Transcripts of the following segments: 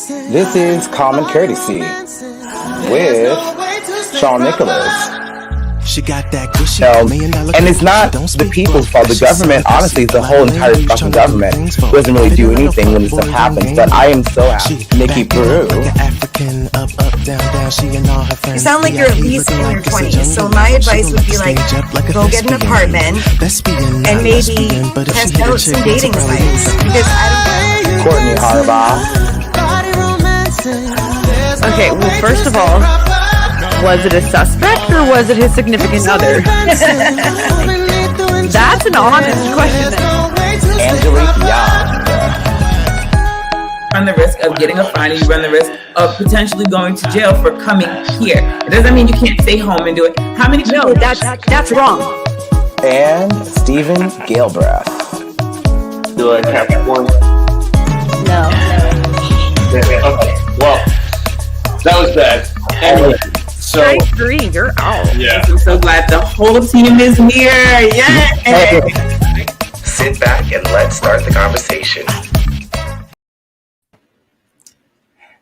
This is Common Courtesy with Sean Nicholas. She got that gushy and it's not the people's fault. The government, honestly, the whole entire fucking government doesn't really do anything when this stuff happens. But I am so happy. Nikki Peru. You sound like you're at least in your 20s. So my advice would be like, go get an apartment and maybe test out some dating sites. Because I don't know. Courtney Harbaugh. Okay, well, first of all, was it a suspect or was it his significant other? That's an honest question. Angelique Young. Run the risk of getting a fine, and you run the risk of potentially going to jail for coming here. It doesn't mean you can't stay home and do it. How many people? No, that's wrong. And Stephen Galbraith. Do I have one? No. Okay. Well, that was bad. Anyway, so I agree. You're out. yeah. I'm so glad the whole team is here. Yay! Sit back and let's start the conversation.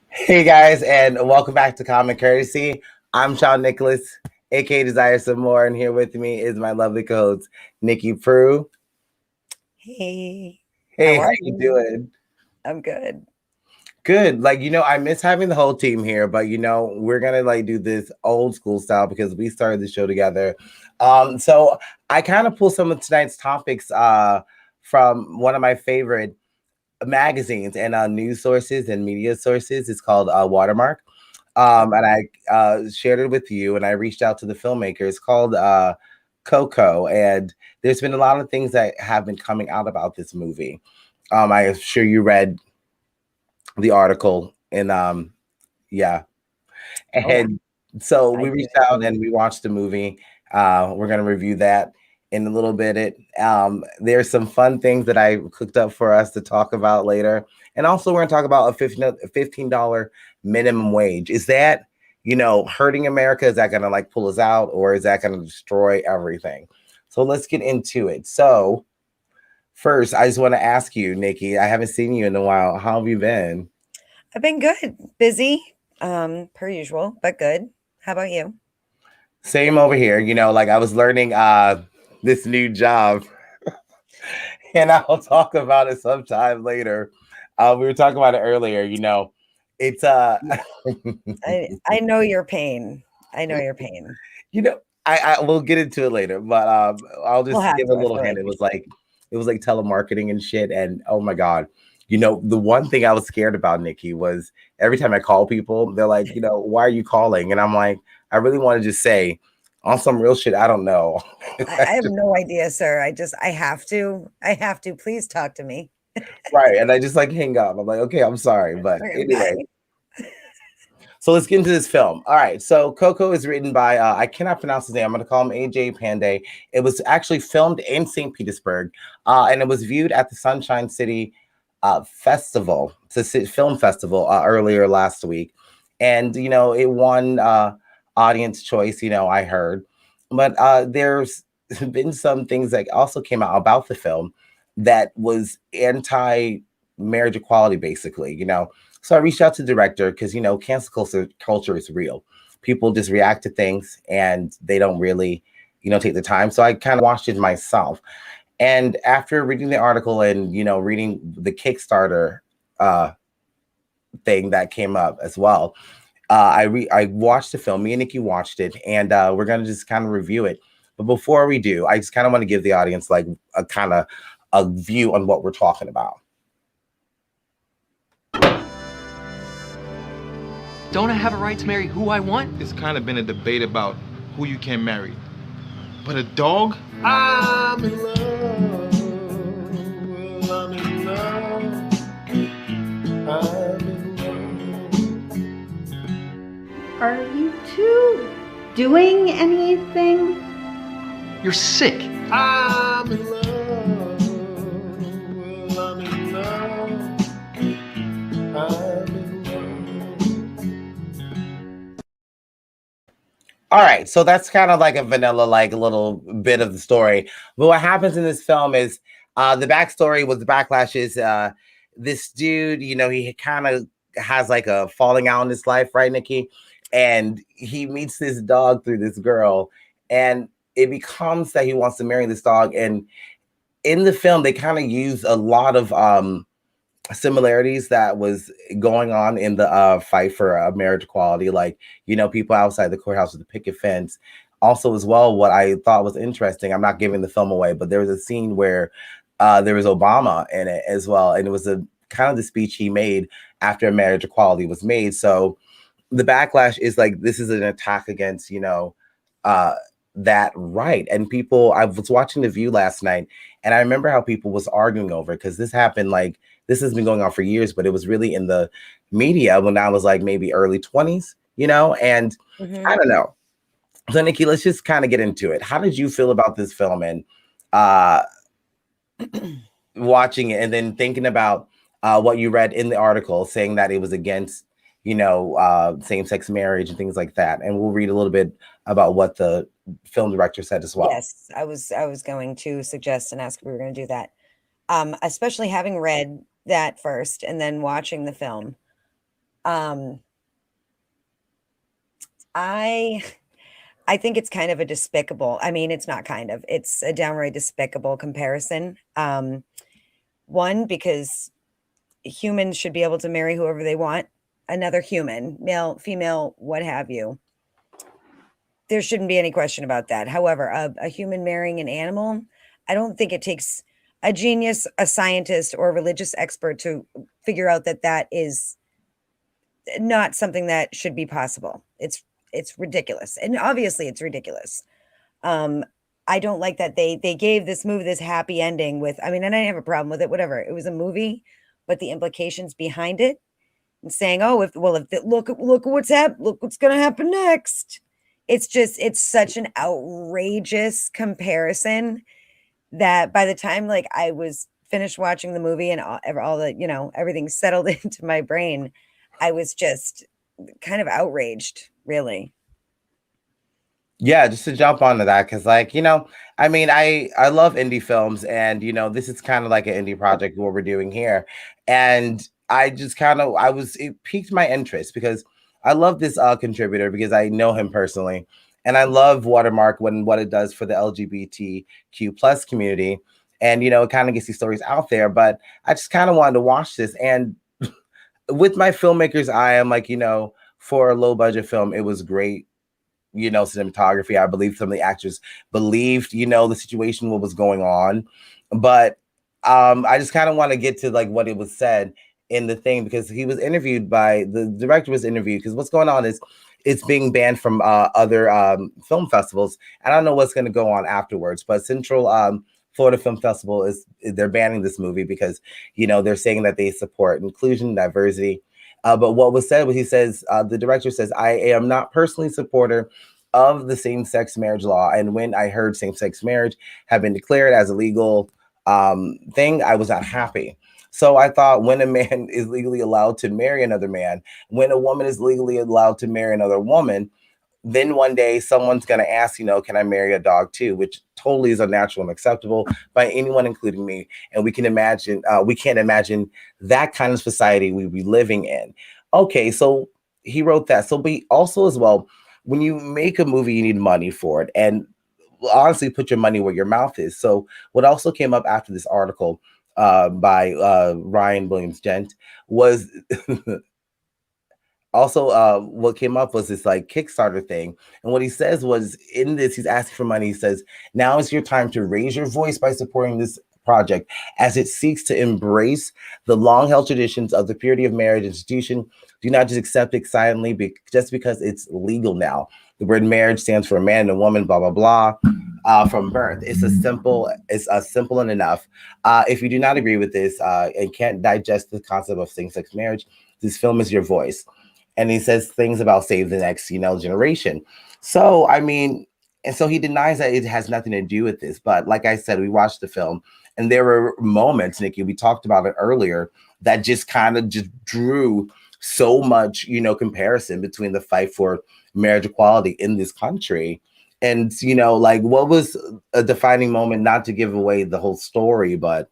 Hey guys, and welcome back to Common Courtesy. I'm Sean Nicholas, aka Desire Some More, and here with me is my lovely co-host, Nikki Peru. Hey. Hey, how you doing? I'm good. Good. Like, I miss having the whole team here, but we're gonna do this old school style because we started the show together. So I kind of pulled some of tonight's topics from one of my favorite magazines and news sources and media sources. It's called Watermark. And I shared it with you, and I reached out to the filmmaker. It's called Coco, and there's been a lot of things that have been coming out about this movie. I'm sure you read the article, and so we reached out and we watched the movie. We're gonna review that in a little bit. There's some fun things that I cooked up for us to talk about later, and also we're gonna talk about a $15 minimum wage. Is that hurting America? Is that gonna pull us out, or is that gonna destroy everything? So let's get into it. So first, I just want to ask you, Nikki, I haven't seen you in a while. How have you been? I've been good. Busy, per usual, but good. How about you? Same over here. I was learning this new job, and I'll talk about it sometime later. We were talking about it earlier. It's I know your pain. I know your pain. I will get into it later, but I'll just give a little hint. It was like telemarketing and shit. And oh my God, the one thing I was scared about, Nikki, was every time I call people, they're like, why are you calling? And I'm like, I really want to just say on some real shit, I don't know. I have no idea, sir. I have to. Please talk to me. Right. And I just hang up. I'm like, okay, I'm sorry. But anyway. So let's get into this film. All right. So Coco is written by, I cannot pronounce his name. I'm going to call him AJ Panday. It was actually filmed in St. Petersburg, and it was viewed at the Sunshine City Festival. It's a film festival earlier last week. And, it won audience choice, I heard. But there's been some things that also came out about the film that was anti-marriage equality, basically, So I reached out to the director because, cancel culture is real. People just react to things and they don't really, take the time. So I kind of watched it myself. And after reading the article and, reading the Kickstarter thing that came up as well, I watched the film. Me and Nikki watched it, and we're going to just kind of review it. But before we do, I just kind of want to give the audience a kind of a view on what we're talking about. Don't I have a right to marry who I want? It's kind of been a debate about who you can marry. But a dog? I'm in love. I'm in love. I'm in love. Are you two doing anything? You're sick. I'm in love. I'm in love. I'm in love. All right, so that's kind of like a vanilla, little bit of the story. But what happens in this film is the backstory with the Backlash is this dude, he kind of has like a falling out in his life, right, Nikki? And he meets this dog through this girl, and it becomes that he wants to marry this dog. And in the film, they kind of use a lot of similarities that was going on in the fight for marriage equality, like people outside the courthouse with the picket fence. Also, as well, what I thought was interesting, I'm not giving the film away, but there was a scene where there was Obama in it as well, and it was a kind of the speech he made after marriage equality was made. So the backlash is like, this is an attack against uh that right. And people, I was watching The View last night, and I remember how people was arguing over it, because this happened, like, this has been going on for years, but it was really in the media when I was like maybe early 20s, and I don't know. So Nikki, let's just kind of get into it. How did you feel about this film, and watching it, and then thinking about what you read in the article saying that it was against same-sex marriage and things like that? And we'll read a little bit about what the film director said as well. Yes, I was going to suggest and ask if we were going to do that. Especially having read that first and then watching the film. I think it's kind of a despicable, it's not kind of, it's a downright despicable comparison. One, because humans should be able to marry whoever they want, another human, male, female, what have you. There shouldn't be any question about that. However, a human marrying an animal, I don't think it takes a genius, a scientist, or a religious expert to figure out that that is not something that should be possible. It's ridiculous. And obviously it's ridiculous. I don't like that they gave this movie this happy ending with, and I didn't have a problem with it, whatever. It was a movie, but the implications behind it, and saying, oh, look what's going to happen next. It's such an outrageous comparison that by the time like I was finished watching the movie and all the, everything settled into my brain, I was just kind of outraged, really. Yeah, just to jump onto that, because I love indie films, and this is kind of like an indie project what we're doing here. And I just it piqued my interest, because I love this contributor, because I know him personally, and I love Watermark what it does for the LGBTQ plus community. And it kind of gets these stories out there. But I just kind of wanted to watch this, and with my filmmaker's eye, I'm like, for a low budget film, it was great. Cinematography. I believe some of the actors believed, the situation, what was going on. But I just kind of want to get to like what it was said in the thing, because he was interviewed by the director was interviewed, because what's going on is it's being banned from other film festivals. I don't know what's going to go on afterwards, but Central Florida Film Festival they're banning this movie because, they're saying that they support inclusion, diversity. But what was said was, he says, the director says, I am not personally supporter of the same-sex marriage law. And when I heard same-sex marriage have been declared as a legal thing, I was not happy. So I thought, when a man is legally allowed to marry another man, when a woman is legally allowed to marry another woman, then one day someone's going to ask, can I marry a dog too? Which totally is unnatural and acceptable by anyone, including me. And we can't imagine that kind of society we'd be living in. Okay, so he wrote that. So, but also as well, when you make a movie, you need money for it. And honestly, put your money where your mouth is. So what also came up after this article by Ryan Williams Gent was also what came up was this like Kickstarter thing. And what he says was, in this, he's asking for money. He says, now is your time to raise your voice by supporting this project as it seeks to embrace the long-held traditions of the purity of marriage institution. Do not just accept it silently just because it's legal now. The word marriage stands for a man and a woman, blah, blah, blah, from birth. It's simple and enough. If you do not agree with this and can't digest the concept of same-sex marriage, this film is your voice. And he says things about save the next, generation. So, and so he denies that it has nothing to do with this. But like I said, we watched the film, and there were moments, Nikki, we talked about it earlier, that just kind of just drew so much, comparison between the fight for marriage equality in this country. And, like, what was a defining moment, not to give away the whole story, but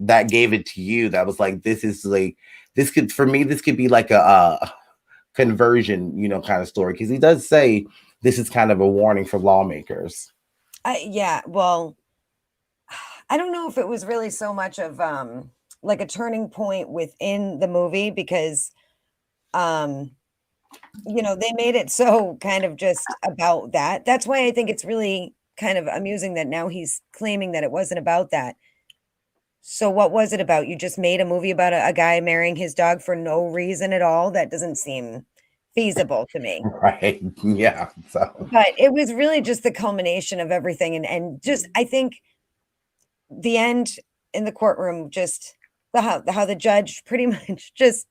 that gave it to you that was like, this is like, this could, for me, this could be like a conversion, kind of story, because he does say this is kind of a warning for lawmakers. Yeah, well, I don't know if it was really so much of like a turning point within the movie, because they made it so kind of just about that. That's why I think it's really kind of amusing that now he's claiming that it wasn't about that. So what was it about? You just made a movie about a guy marrying his dog for no reason at all? That doesn't seem feasible to me. Right. Yeah. So, but it was really just the culmination of everything. And just, I think the end in the courtroom, just how the judge pretty much just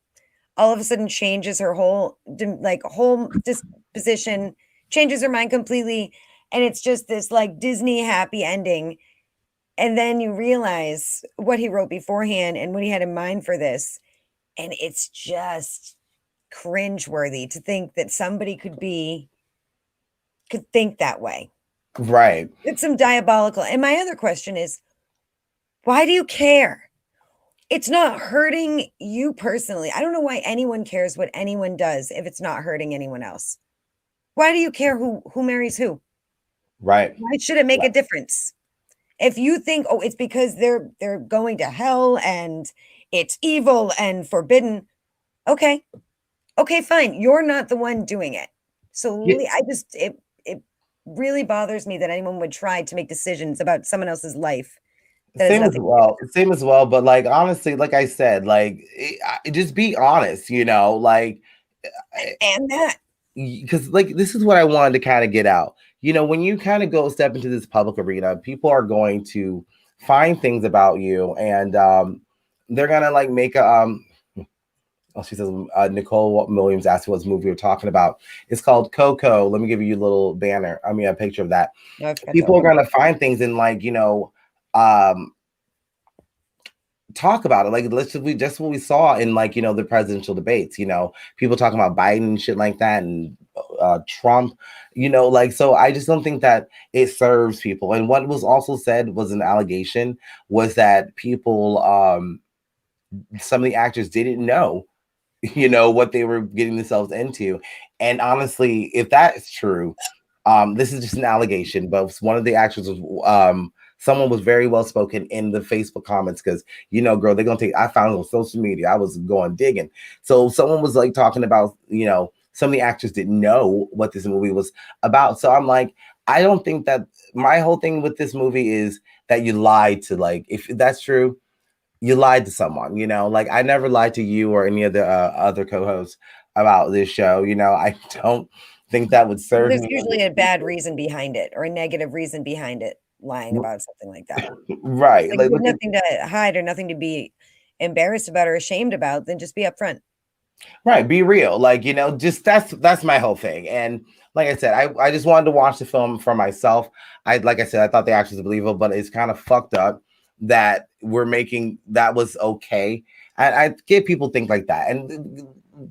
all of a sudden changes her whole disposition, changes her mind completely. And it's just this like Disney happy ending. And then you realize what he wrote beforehand and what he had in mind for this. And it's just cringeworthy to think that somebody could think that way. Right. It's some diabolical. And my other question is, why do you care? It's not hurting you personally. I don't know why anyone cares what anyone does if it's not hurting anyone else. Why do you care who marries who? Right. Why should it make a difference? If you think, oh, it's because they're going to hell and it's evil and forbidden. Okay, fine. You're not the one doing it. So it really bothers me that anyone would try to make decisions about someone else's life. Same as well. But like, honestly, like I said, like, just be honest, like, and that, because like, this is what I wanted to kind of get out. When you kind of go step into this public arena, people are going to find things about you, and they're gonna like make a she says, Nicole Williams asked what movie we're talking about. It's called Coco. Let me give you a little banner. I mean, a picture of that. People are going to find things and like, talk about it. Like, just what we saw in like, the presidential debates, people talking about Biden and shit like that, and Trump, like, so I just don't think that it serves people. And what was also said was an allegation was that people, some of the actors didn't know what they were getting themselves into. And honestly, if that is true, this is just an allegation, but one of the actors was someone was very well spoken in the Facebook comments, because girl, they're gonna take, I found it on social media, I was going digging. So someone was like talking about, some of the actors didn't know what this movie was about. So I'm like, I don't think that, my whole thing with this movie is that you lied to, like, if that's true, you lied to someone, like I never lied to you or any of the other co-hosts about this show. I don't think that would serve There's me. usually a bad reason behind it, or a negative reason behind it, lying about something like that. Right. Like, you have nothing to hide or nothing to be embarrassed about or ashamed about, then just be upfront. Right. Be real. Like, just that's my whole thing. And like I said, I just wanted to watch the film for myself. Like I said, I thought the actors were believable, but it's kind of fucked up that we're making that was okay. I get people think like that, and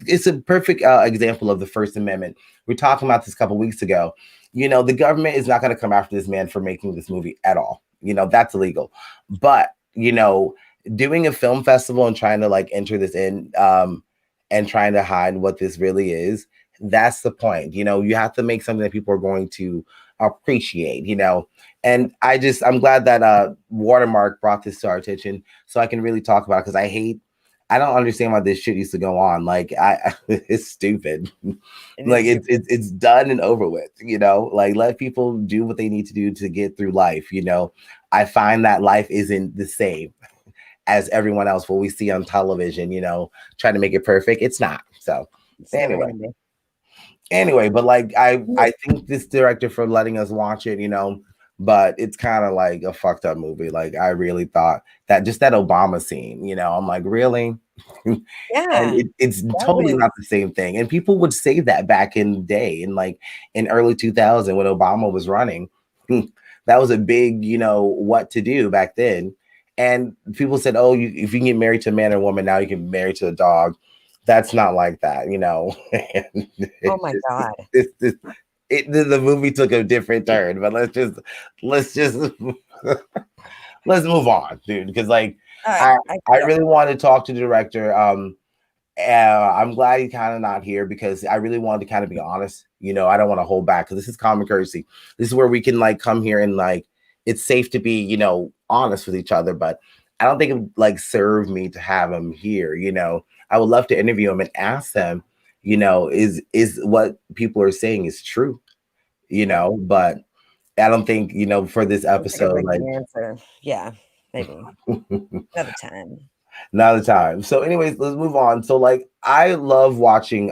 it's a perfect example of the First Amendment. We're talking about this a couple weeks ago. The government is not going to come after this man for making this movie at all. That's illegal. But doing a film festival and trying to like enter this in and trying to hide what this really is, that's the point. You have to make something that people are going to appreciate, and I'm glad that Watermark brought this to our attention so I can really talk about it, because I don't understand why this shit used to go on. Like, it's stupid. Like, it's done and over with, like, let people do what they need to do to get through life. I find that life isn't the same as everyone else, what we see on television, trying to make it perfect. It's not. So anyway, but like, I think this director for letting us watch it, but it's kind of like a fucked up movie. Like, I really thought that just that Obama scene, I'm like, really? Yeah. And it's totally not the same thing. And people would say that back in the day, in early 2000 when Obama was running. That was a big, what to do back then. And people said, oh, if you can get married to a man or woman, now you can be married to a dog. That's not like that, Oh my God. The movie took a different turn, but let's just let's move on, dude. Because like, I really want to talk to the director. I'm glad he's kind of not here because I really wanted to kind of be honest. You know, I don't want to hold back because this is common courtesy. This is where we can like come here and like it's safe to be, you know, honest with each other. But I don't think it would like serve me to have him here. You know, I would love to interview him and ask them, you know, is what people are saying is true, you know, but I don't think, you know, for this episode, like answer. Yeah, maybe another time. Another time. So, anyways, let's move on. So, like, I love watching.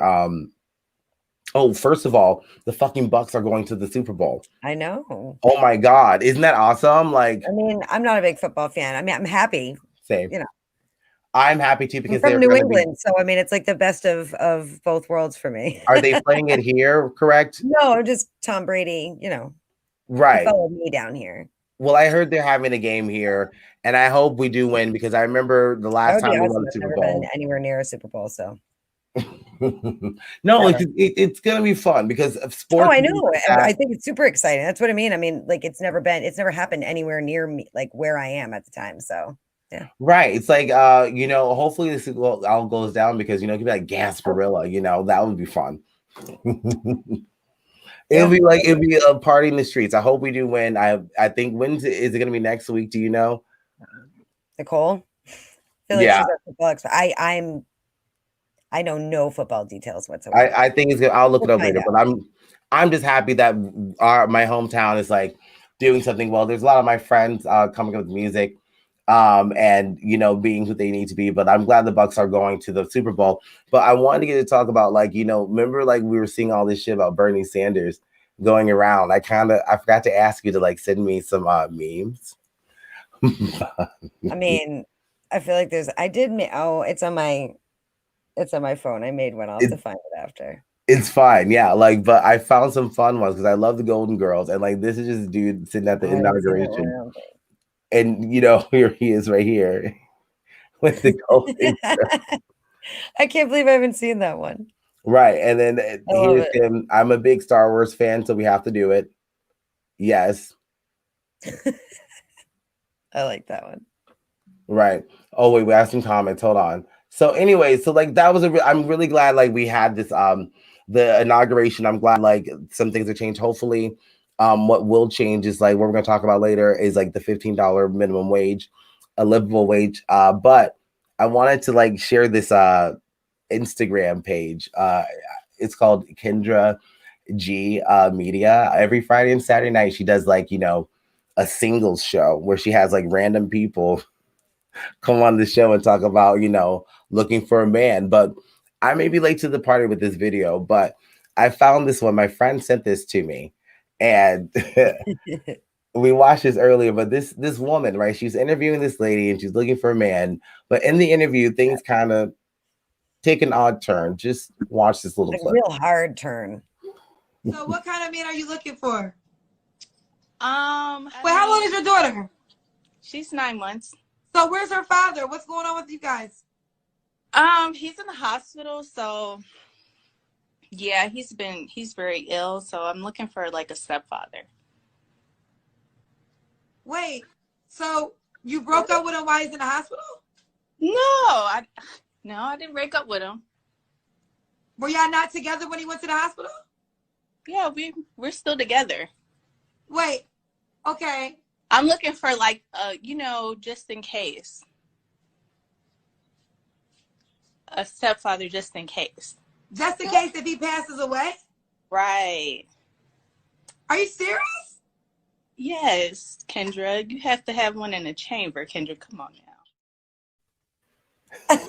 Oh, first of all, the fucking Bucks are going to the Super Bowl. I know. Oh my god, isn't that awesome? Like, I mean, I'm not a big football fan. I mean, I'm happy. Same. You know, I'm happy too because I'm from they're New England, so I mean, it's like the best of both worlds for me. Are they playing it here? Correct? No, just Tom Brady. You know, right? Followed me down here. Well, I heard they're having a game here, and I hope we do win because I remember the last time we won the Super Bowl. Been anywhere near a Super Bowl, so no, it's gonna be fun because of sports. Oh, I know. I think it's super exciting. That's what I mean. I mean, like it's never happened anywhere near me, like where I am at the time. So yeah, right. It's like you know, hopefully this all goes down because you know, it could be like Gasparilla. You know, that would be fun. It'll be a party in the streets. I hope we do win. I think is it gonna be next week? Do you know? Nicole? I feel like she's a football. I know no football details whatsoever. I think it's good. I'll look it up later, but I'm just happy that my hometown is like doing something well. There's a lot of my friends coming up with music, and you know, being who they need to be. But I'm glad the Bucks are going to the Super Bowl. But I wanted to get to talk about like, you know, remember like we were seeing all this shit about Bernie Sanders going around. I forgot to ask you to like send me some memes. I mean, I feel like it's on my phone. I made one. I'll have to find it after. It's fine, yeah. Like, but I found some fun ones because I love the Golden Girls, and like this is just dude sitting at the inauguration, and you know here he is right here with the Golden Girls. I can't believe I haven't seen that one. Right, and then here's him. I'm a big Star Wars fan, so we have to do it. Yes, I like that one. Right. Oh wait, we have some comments. Hold on. So anyway, so like that was I'm really glad like we had this the inauguration. I'm glad like some things have changed. Hopefully, what will change is like what we're gonna talk about later is like the $15 minimum wage, a livable wage. But I wanted to like share this Instagram page. It's called Kendra G Media. Every Friday and Saturday night, she does like, you know, a singles show where she has like random people come on the show and talk about, you know, looking for a man. But I may be late to the party with this video, but I found this one. My friend sent this to me, and we watched this earlier. But this woman, right? She's interviewing this lady, and she's looking for a man. But in the interview, things kind of take an odd turn. Just watch this little clip. Real hard turn. So, what kind of man are you looking for? Well, how old is your daughter? She's 9 months. So where's her father? What's going on with you guys? He's in the hospital, so yeah, he's very ill, so I'm looking for like a stepfather. Wait, so you broke up with him while he's in the hospital? No, I didn't break up with him. Were y'all not together when he went to the hospital? Yeah, we're still together. Wait, okay. I'm looking for like you know, just in case. A stepfather just in case. Just in case if he passes away? Right. Are you serious? Yes, Kendra. You have to have one in the chamber, Kendra. Come on now.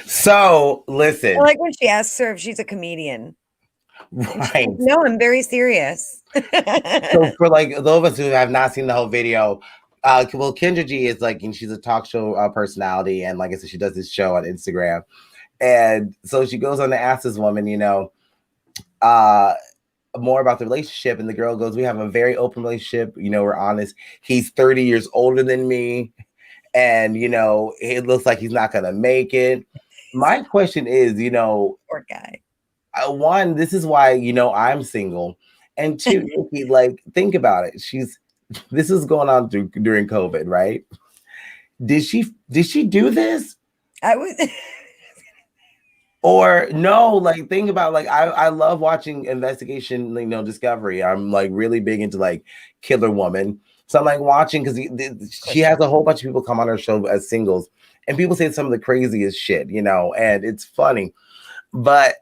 So listen. I like when she asks her if she's a comedian. Right. No, I'm very serious. So for like those of us who have not seen the whole video, well, Kendra G is like, and she's a talk show personality, and like I said, she does this show on Instagram, and so she goes on to ask this woman, you know, more about the relationship, and the girl goes, "We have a very open relationship. You know, we're honest. He's 30 years older than me, and you know, it looks like he's not gonna make it." My question is, you know, poor guy. One, this is why, you know, I'm single. And two, Nikki, like, think about it. This is going on during COVID, right? Did she do this? I was Or no, like think about like I love watching investigation, Discovery. I'm like really big into like Killer Woman. So I'm like watching because she has a whole bunch of people come on her show as singles, and people say some of the craziest shit, and it's funny. But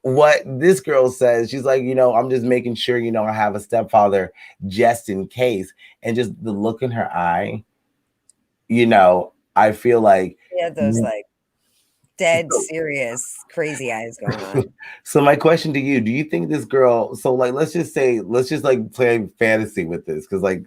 what this girl says, she's like, I'm just making sure, I have a stepfather just in case. And just the look in her eye, I feel like yeah, those like dead serious crazy eyes going on. So my question to you, do you think this girl, so like let's just like play fantasy with this, because like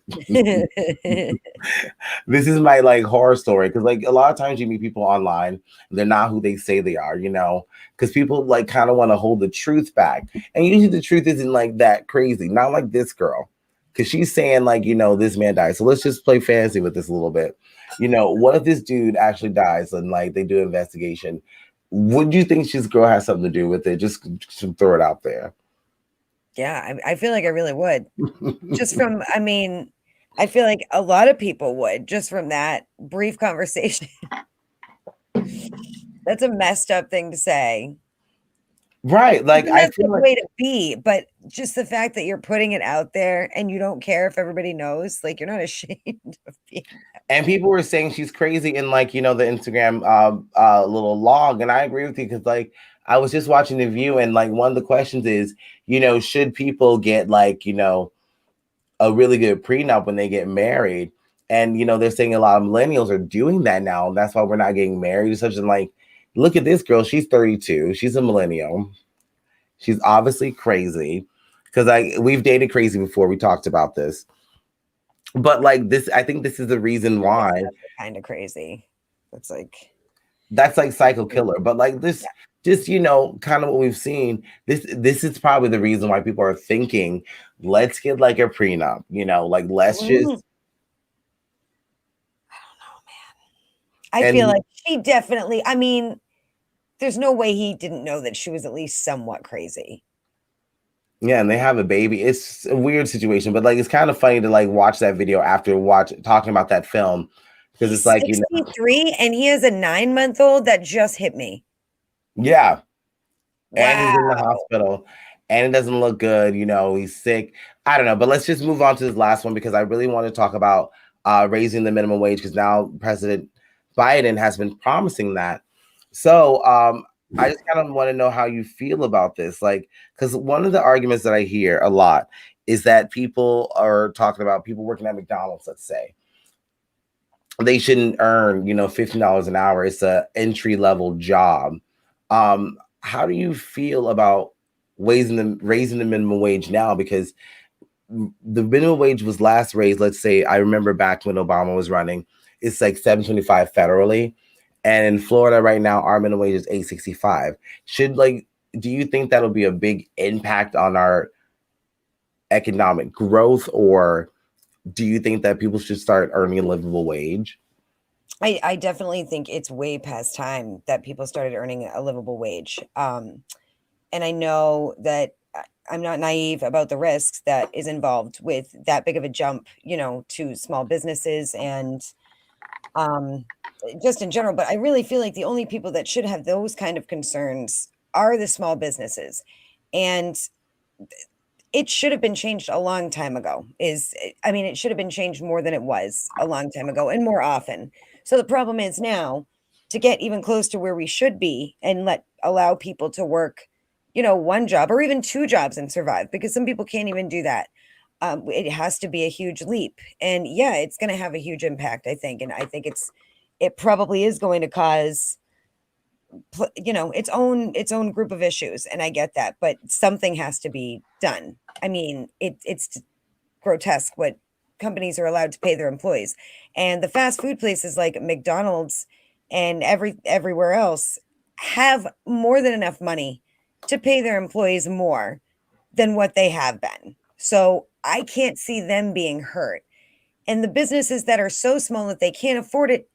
this is my like horror story, because like a lot of times you meet people online, they're not who they say they are, because people like kind of want to hold the truth back, and usually the truth isn't like that crazy, not like this girl, because she's saying like, this man died. So let's just play fantasy with this a little bit. What if this dude actually dies and like they do an investigation? Would you think this girl has something to do with it? Just to throw it out there. Yeah, I feel like I really would. Just from, I feel like a lot of people would, just from that brief conversation. That's a messed up thing to say. Right. Like, that's the way to be, but just the fact that you're putting it out there and you don't care if everybody knows, like you're not ashamed of being. And people were saying she's crazy in like, the Instagram little log. And I agree with you, because like I was just watching The View, and like one of the questions is, should people get like, a really good prenup when they get married? And they're saying a lot of millennials are doing that now. And that's why we're not getting married. Such as like, look at this girl, she's 32, she's a millennial. She's obviously crazy, because we've dated crazy before. We talked about this. But like this, I think this is the reason why. Kind of crazy. That's like psycho killer. But like this, just kind of what we've seen. This is probably the reason why people are thinking, let's get like a prenup. Like let's just. I don't know, man. I feel like she definitely. There's no way he didn't know that she was at least somewhat crazy. Yeah, and they have a baby. It's a weird situation, but like it's kind of funny to like watch that video after talking about that film, because it's like 63 and he has a 9-month-old. That just hit me. Yeah. Wow. And he's in the hospital, and it doesn't look good. He's sick. I don't know, but let's just move on to this last one, because I really want to talk about raising the minimum wage, because now President Biden has been promising that. So I just kind of want to know how you feel about this. Like, because one of the arguments that I hear a lot is that people are talking about people working at McDonald's, let's say. They shouldn't earn, $15 an hour. It's an entry-level job. How do you feel about raising the minimum wage now? Because the minimum wage was last raised, let's say, I remember back when Obama was running, it's like $7.25 federally. And in Florida right now, our minimum wage is $8.65. Do you think that'll be a big impact on our economic growth, or do you think that people should start earning a livable wage? I definitely think it's way past time that people started earning a livable wage. And I know that I'm not naive about the risks that is involved with that big of a jump, to small businesses and just in general. But I really feel like the only people that should have those kind of concerns are the small businesses. And it should have been changed a long time ago. It should have been changed more than it was a long time ago, and more often. So the problem is now, to get even close to where we should be and allow people to work, one job or even 2 jobs and survive, because some people can't even do that. It has to be a huge leap. And yeah, it's going to have a huge impact, I think. And I think it probably is going to cause, its own group of issues. And I get that, but something has to be done. It's grotesque what companies are allowed to pay their employees. And the fast food places like McDonald's and everywhere else have more than enough money to pay their employees more than what they have been. So I can't see them being hurt. And the businesses that are so small that they can't afford it,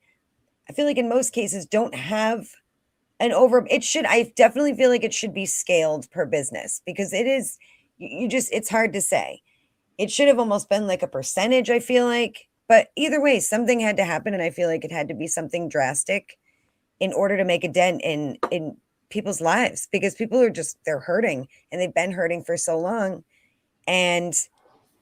I feel like in most cases don't have I definitely feel like it should be scaled per business, because it is, You just, it's hard to say. It should have almost been like a percentage, I feel like. But either way, something had to happen, and I feel like it had to be something drastic in order to make a dent in people's lives, because people are just, they're hurting, and they've been hurting for so long. And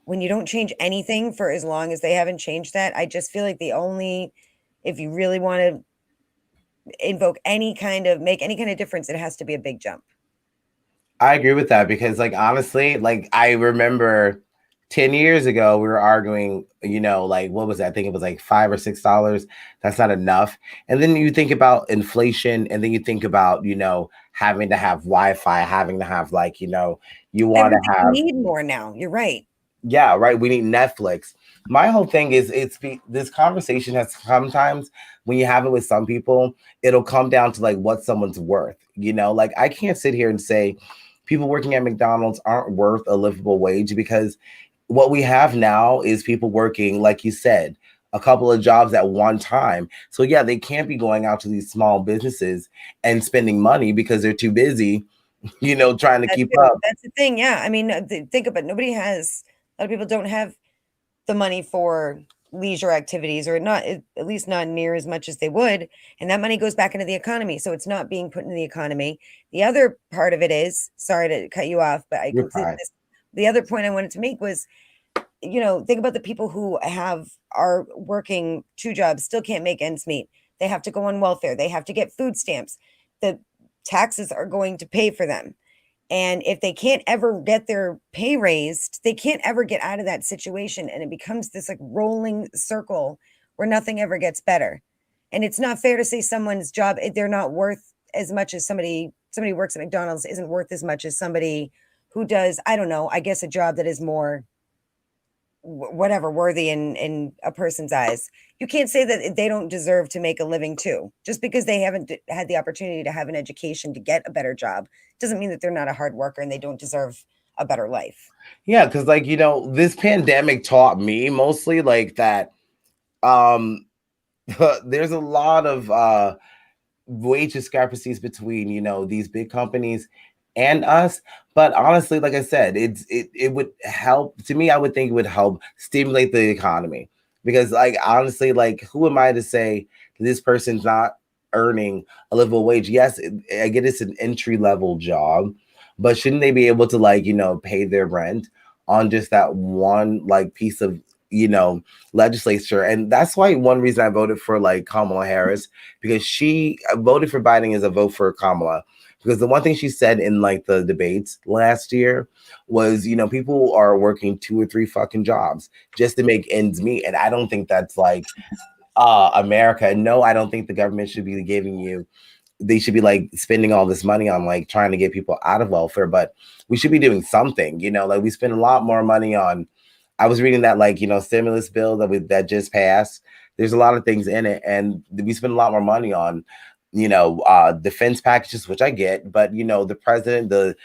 when you don't change anything for as long as they haven't changed that, I just feel like if you really want to make any kind of difference, it has to be a big jump. I agree with that because, like, honestly, like, I remember 10 years ago, we were arguing, like, what was that? I think it was like $5 or $6. That's not enough. And then you think about inflation, and then you think about, having to have Wi-Fi, having to have, like, you want to have. You need more now. You're right. Yeah, right. We need Netflix. My whole thing is this conversation has sometimes when you have it with some people, it'll come down to like what someone's worth. Like I can't sit here and say people working at McDonald's aren't worth a livable wage, because what we have now is people working, like you said, a couple of jobs at one time. So yeah, they can't be going out to these small businesses and spending money because they're too busy, trying to keep up. That's the thing. Yeah. I mean, think about it. A lot of people don't have the money for leisure activities, or not, at least not near as much as they would. And that money goes back into the economy. So it's not being put into the economy. The other part of it is, sorry to cut you off, but the other point I wanted to make was, think about the people who are working 2 jobs, still can't make ends meet. They have to go on welfare. They have to get food stamps. The taxes are going to pay for them. And if they can't ever get their pay raised, they can't ever get out of that situation. And it becomes this like rolling circle where nothing ever gets better. And it's not fair to say someone's job, they're not worth as much as somebody who works at McDonald's isn't worth as much as somebody who does, I don't know, I guess a job that is more worthy in a person's eyes. You can't say that they don't deserve to make a living too. Just because they haven't had the opportunity to have an education to get a better job doesn't mean that they're not a hard worker and they don't deserve a better life. Yeah, because like, this pandemic taught me mostly like that there's a lot of wage discrepancies between, these big companies and us. But honestly, like I said, it would help. To me, I would think it would help stimulate the economy, because like honestly, like who am I to say this person's not earning a livable wage? Yes, I get it's an entry level job, but shouldn't they be able to like pay their rent on just that one like piece of legislature? And that's why one reason I voted for like Kamala Harris, because I voted for Biden as a vote for Kamala. Because the one thing she said in like the debates last year was, people are working 2 or 3 fucking jobs just to make ends meet. And I don't think that's like America. And no, I don't think the government should be they should be like spending all this money on like trying to get people out of welfare. But we should be doing something, like we spend a lot more money on. I was reading that like, stimulus bill that just passed. There's a lot of things in it. And we spend a lot more money on defense packages, which I get, but the president, the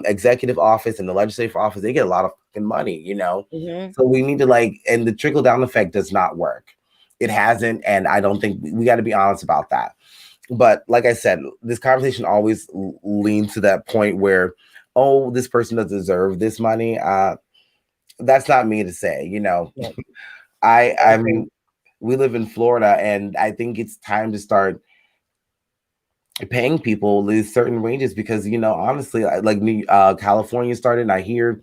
executive office and the legislative office, they get a lot of fucking money, Mm-hmm. So we need to and the trickle down effect does not work. It hasn't. And I don't think we got to be honest about that. But like I said, this conversation always leans to that point where, oh, this person doesn't deserve this money. That's not me to say, Yeah. I mean, we live in Florida, and I think it's time to start paying people these certain wages, because honestly, like California started, and I hear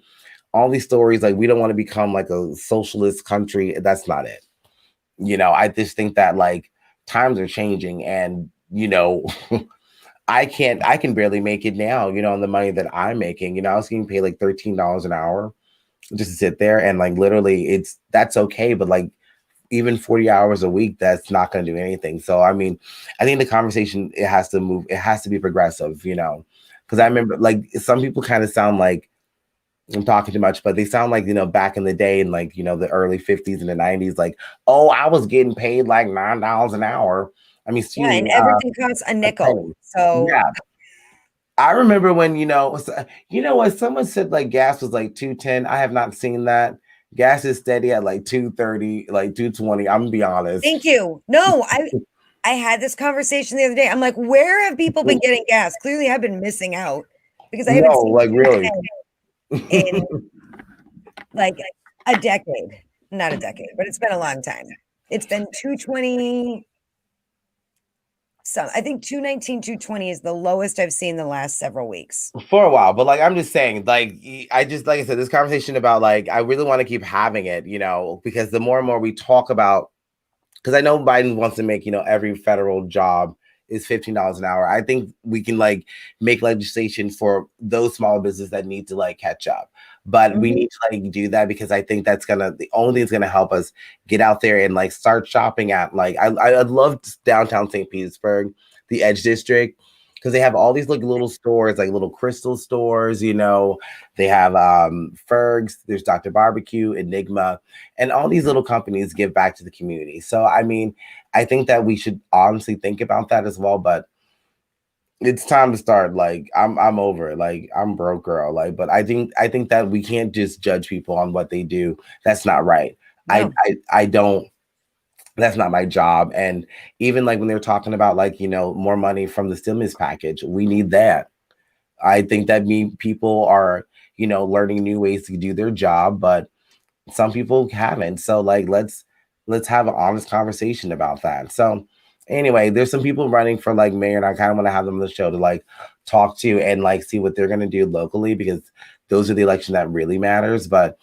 all these stories like we don't want to become like a socialist country. That's not it. I just think that like times are changing, and I can barely make it now, on the money that I'm making. I was getting paid like $13 an hour just to sit there, and like literally that's okay, but like even 40 hours a week, that's not going to do anything. So, I mean, I think the conversation, it has to move. It has to be progressive, because I remember like some people kind of sound like I'm talking too much, but they sound like, back in the day in like, the early 50s and the 90s, like, oh, I was getting paid like $9 an hour. I mean, and everything costs a nickel. So yeah. I remember when, what someone said like gas was like $2.10. I have not seen that. Gas is steady at like $2.30, like $2.20. I'm gonna be honest. Thank you. No, I had this conversation the other day. I'm like, where have people been getting gas? Clearly, I've been missing out because I haven't seen like really. in like a decade. Not a decade, but it's been a long time. It's been 220. So I think 219, 220 is the lowest I've seen the last several weeks. For a while. But like I'm just saying, like I just like I said, this conversation about like I really want to keep having it, because the more and more we talk about, because I know Biden wants to make, every federal job is $15 an hour. I think we can like make legislation for those small businesses that need to like catch up. But we need to like do that because I think that's the only thing that's gonna help us get out there and like start shopping at like I love downtown St. Petersburg, the Edge District, because they have all these like little stores, like little crystal stores, they have Ferg's, there's Dr. Barbecue, Enigma, and all these little companies give back to the community. So I mean, I think that we should honestly think about that as well, but it's time to start. Like I'm over it. Like I'm broke, girl. Like, but I think that we can't just judge people on what they do. That's not right. No. I don't. That's not my job. And even like when they're talking about like more money from the stimulus package, we need that. I think that people are learning new ways to do their job, but some people haven't. So like let's have an honest conversation about that. So anyway, there's some people running for like mayor, and I kind of want to have them on the show to like talk to and like see what they're going to do locally, because those are the election that really matters. But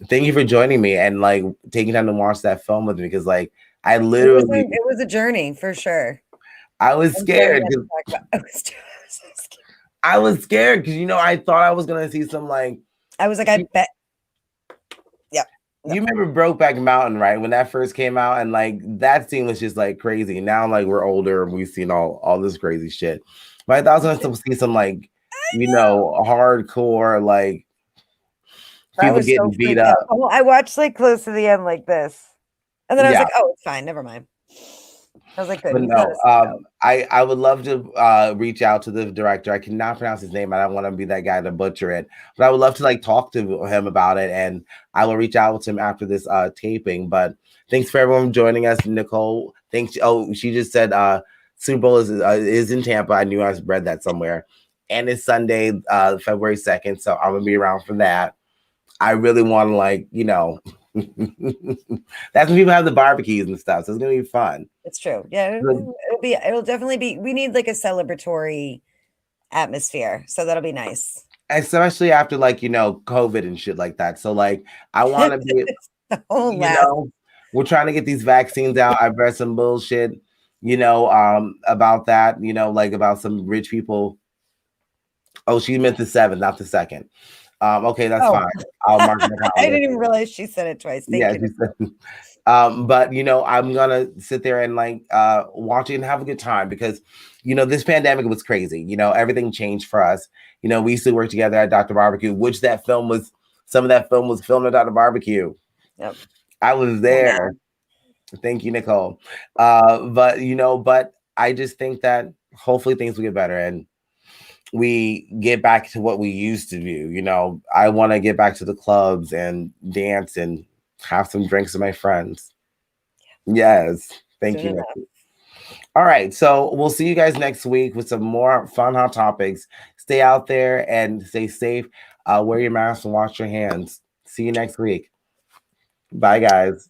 thank you for joining me and like taking time to watch that film with me, because like I literally it was a journey for sure. I was scared. I was scared because I thought I was gonna see some like I was like, I bet. Yeah. You remember Brokeback Mountain, right? When that first came out, and like that scene was just like crazy. Now, like we're older and we've seen all this crazy shit. But I thought I was gonna see some like, hardcore like people getting beat up. Well, I watched like close to the end like this, and then I was like, oh, it's fine, never mind. I was like, good. But no, I would love to reach out to the director. I cannot pronounce his name. I don't want to be that guy to butcher it, but I would love to like talk to him about it, and I will reach out to him after this taping. But thanks for everyone joining us, Nicole. Thanks. Oh, she just said Super Bowl is in Tampa. I knew I read that somewhere, and it's Sunday, February 2nd. So I'm gonna be around for that. I really want to like that's when people have the barbecues and stuff, so it's gonna be fun. It's true. Yeah, it'll definitely be. We need like a celebratory atmosphere, so that'll be nice, especially after like COVID and shit like that. So like I want to be we're trying to get these vaccines out. I've read some bullshit about that, like about some rich people. Oh, she meant the 7th, not the 2nd. Okay, that's fine. I'll mark my I didn't even realize she said it twice. Thank you. But I'm gonna sit there and like watch it and have a good time, because this pandemic was crazy. Everything changed for us. We used to work together at Dr. Barbecue, which some of that film was filmed at Dr. Barbecue. Yep. I was there. Thank you, Nicole. But I just think that hopefully things will get better and we get back to what we used to do. I want to get back to the clubs and dance and have some drinks with my friends. Yes. Thank you. All right. So we'll see you guys next week with some more fun, hot topics. Stay out there and stay safe. Wear your mask and wash your hands. See you next week. Bye, guys.